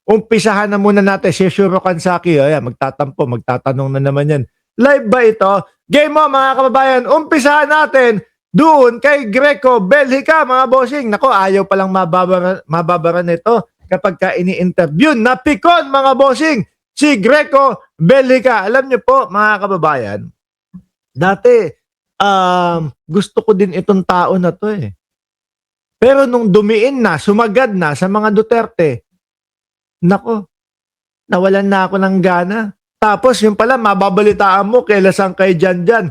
umpisahan na muna natin si Shuro Kansaki. Ayan, magtatampo, magtatanong na naman yan. Live ba ito? Game mo mga kababayan, umpisahan natin doon kay Greco Belhica mga bossing. Nako, ayaw palang mababara nito kapag ka ini-interview. Napikon mga bossing si Greco Belhica. Alam niyo po mga kababayan, dati gusto ko din itong tao na to eh. Pero nung dumiin na, sumagad na sa mga Duterte, nako, nawalan na ako ng gana. Tapos yung pala, mababalitaan mo, kailasan kay Janjan.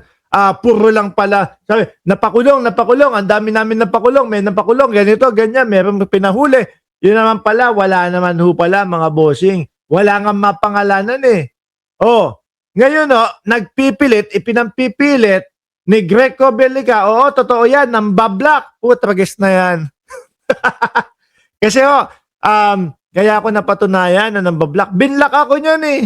Puro lang pala. Sabi, napakulong. Ang dami namin napakulong. May napakulong, ganito, ganyan. Meron pinahuli. Yun naman pala, wala naman ho pala mga bossing. Wala nga mapangalanan eh. Oh, ngayon nagpipilit, ipinampipilit ni Greco Belhica. Oo, totoo yan, nambablak. Trages na yan. Kasi kaya ako napatunayan na nambablak. Binlak ako niyan eh.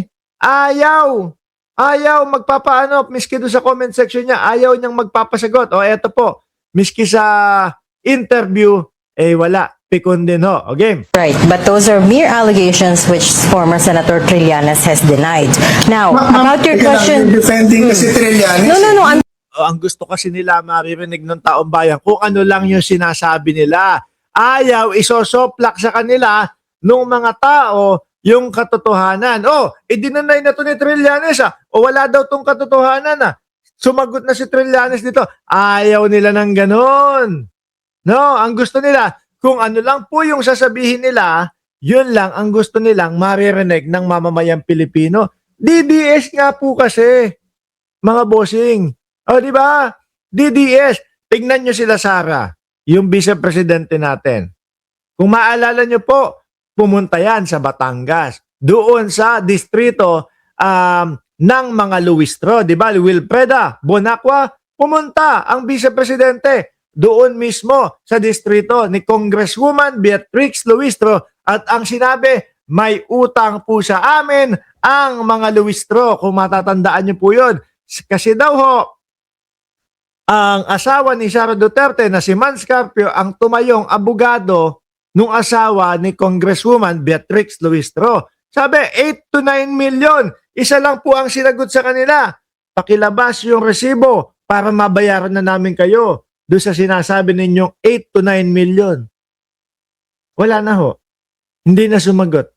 Ayaw magpapaano, miski doon sa comment section niya, ayaw niyang magpapasagot. Eto po, miski sa interview, wala. Pikon din ho. Okay? Right, but those are mere allegations which former Senator Trillanes has denied. Now, about your question... Defending kasi Trillanes. No, ang gusto kasi nila maririnig ng taong bayan kung ano lang yung sinasabi nila. Ayaw isosoplak sa kanila nung mga tao yung katotohanan. Idinanay na to ni Trillanes wala daw tong katotohanan Sumagot na si Trillanes dito. Ayaw nila ng ganon. No, ang gusto nila, kung ano lang po yung sasabihin nila, yun lang ang gusto nilang maririnig ng mamamayang Pilipino. DDS nga po kasi, mga bossing. Di ba? DDS. Tingnan nyo sila, Sara, yung vice-presidente natin. Kung maalala nyo po, pumunta yan sa Batangas. Doon sa distrito ng mga Luistro. Di ba? Wilfreda, Bonacqua, pumunta ang vice-presidente doon mismo sa distrito ni Congresswoman Beatrix Luistro. At ang sinabi, may utang po sa amin ang mga Luistro. Kung matatandaan nyo po yun. Kasi daw ang asawa ni Sara Duterte na si Mans Carpio ang tumayong abogado nung asawa ni Congresswoman Beatrix Luistro. Sabi, 8 to 9 million. Isa lang po ang sinagot sa kanila. Pakilabas yung resibo para mabayaran na namin kayo doon sa sinasabi ninyong 8 to 9 million. Wala na ho. Hindi na sumagot.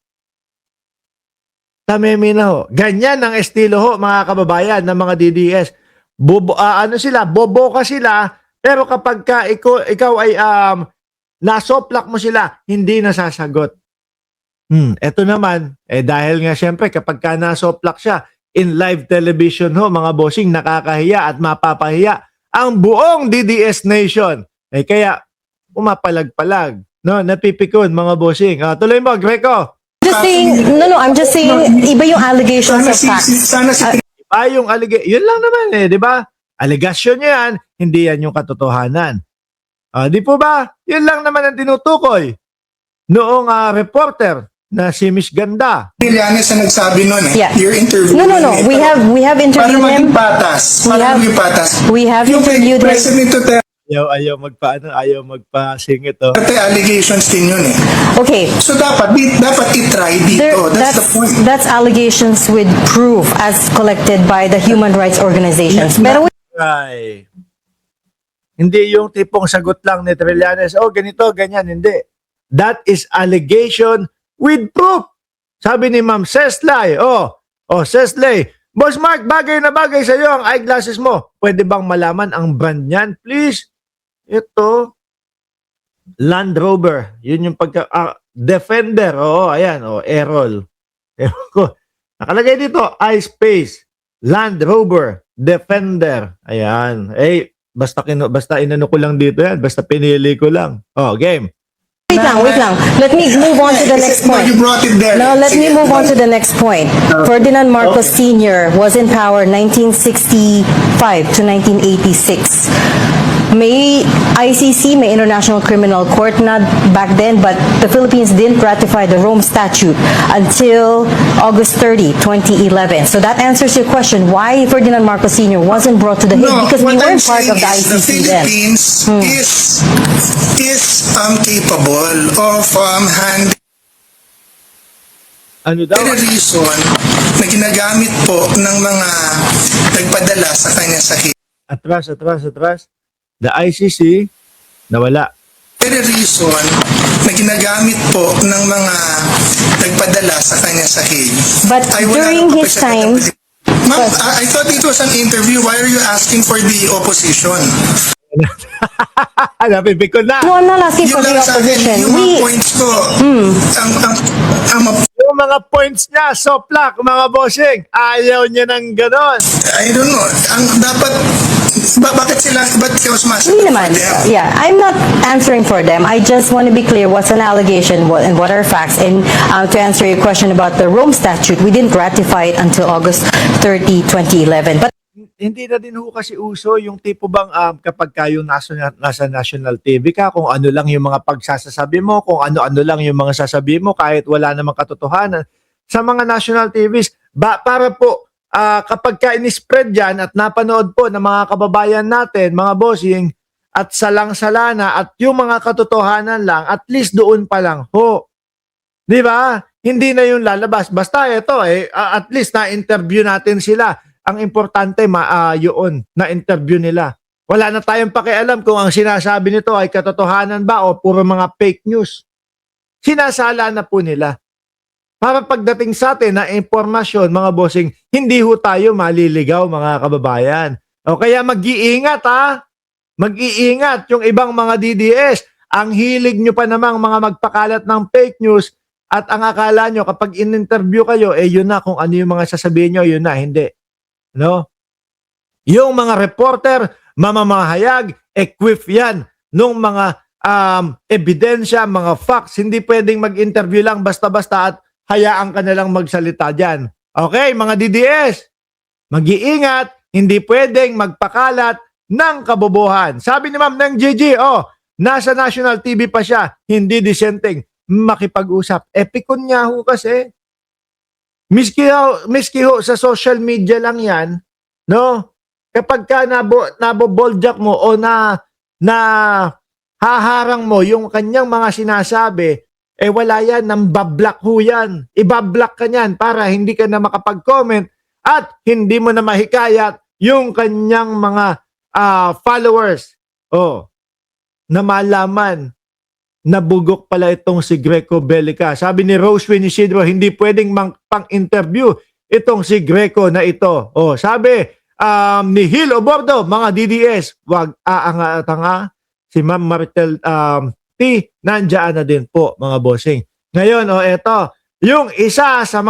Tameme na ho. Ganyan ang estilo ho mga kababayan ng mga DDS. Boboka sila, pero kapag ikaw ay nasoplak mo sila, hindi nasasagot. Eto naman, dahil nga siyempre kapag nasoplak siya in live television ho, mga bossing, nakakahiya at mapapahiya ang buong DDS Nation. Kaya umapalag-palag, no? Napipikon mga bossing. Tuloy mo, Greco. I'm just saying, iba yung allegations of facts. Iba yung yun lang naman di ba? Allegation niya yan, hindi yan yung katotohanan. Di po ba? Yun lang naman ang tinutukoy noong reporter na si Miss Ganda. Trillanes ang nagsabi nun Yeah. Your interview. No. We have interviewed Para him. maging patas. We have interviewed him. President Duterte, Ayaw magpasingit allegations din yun Okay. So dapat itry dito. That's the point. That's allegations with proof as collected by the human rights organizations. Pero Ay. Hindi yung tipong sagot lang ni Trillanes, ganito, ganyan, hindi. That is allegation with proof. Sabi ni Ma'am Seslay, Seslay, Boss Mark, bagay na bagay sa iyo ang eyeglasses mo. Pwede bang malaman ang brand niyan? Please. Ito, Land Rover. Yun yung Defender. Ayan, Errol. Nakalagay dito, iSpace, Land Rover, Defender. Ayan. Basta inano ko lang dito yan. Basta pinili ko lang. Game. Wait lang. Let me move on to the next point. You brought it there. No, let me move on to the next point. Ferdinand Marcos Sr. was in power 1965 to 1986. May ICC, may International Criminal Court na back then, but the Philippines didn't ratify the Rome Statute until August 30, 2011. So that answers your question, why Ferdinand Marcos Sr. wasn't brought to the Hague, because we weren't part of the ICC then. The Philippines is capable of handling Ano daw? Very reason na ginagamit po ng mga nagpadala sa kanya sa hate. Atras. The ICC, nawala. Very reason na ginagamit po ng mga nagpadala sa kanya sa hate. But during his time, Ma'am, I thought it was an interview. Why are you asking for the opposition? Napipig ko na. no, I'm not asking for the lang sa akin, opposition. yung mga points ko. Yung mga points niya, soplak, mga bossing. Ayaw niya ng ganon. I don't know. Dapat, bakit sila, ba't kayo sumasagot Hindi for naman. them? Yeah, I'm not answering for them. I just want to be clear what's an allegation and what are facts. And to answer your question about the Rome Statute, we didn't ratify it until August 30, 2011. But Hindi na din ho kasi uso yung tipo bang kapag kayo nasa national TV ka, kung ano lang yung mga pagsasasabi mo, kung ano-ano lang yung mga sasabi mo kahit wala namang katotohanan. Sa mga national TVs, para po kapag ka in-spread yan at napanood po ng mga kababayan natin, mga bossing, at salang-sala na at yung mga katotohanan lang, at least doon pa lang ho. Di ba? Hindi na yung lalabas. Basta ito at least na-interview natin sila. Ang importante yun, na-interview nila. Wala na tayong pakialam kung ang sinasabi nito ay katotohanan ba o puro mga fake news. Sinasala na po nila. Para pagdating sa atin na impormasyon, mga bossing, hindi ho tayo maliligaw, mga kababayan. O kaya mag-iingat Mag-iingat yung ibang mga DDS. Ang hilig nyo pa namang mga magpakalat ng fake news at ang akala nyo kapag in-interview kayo, yun na kung ano yung mga sasabihin nyo, yun na, hindi. No? Yung mga reporter, mamamahayag, equip yan nung mga ebidensya, mga facts. Hindi pwedeng mag-interview lang basta-basta at hayaan ka na lang magsalita dyan. Okay, mga DDS, mag-iingat, hindi pwedeng magpakalat ng kabobohan. Sabi ni Ma'am ng Gigi, nasa national TV pa siya, hindi dissenting, makipag-usap. Epikon niya ho kasi. Miski ho sa social media lang yan, no? Kapag ka naboboldjack mo o na haharang mo yung kanyang mga sinasabi, wala yan, nambablock ho yan. Ibablock ka niyan para hindi ka na makapag-comment at hindi mo na mahikayat yung kanyang mga followers. Na malaman na bugok pala itong si Greco Bellica. Sabi ni Rose Winisidro, hindi pwedeng pang-interview itong si Greco na ito. Sabi ni Hil Obordo, mga DDS, wag aanga-tanga. Si Ma'am Maritel T, nandiyan na din po, mga bossing. Ngayon, eto, yung isa sa mga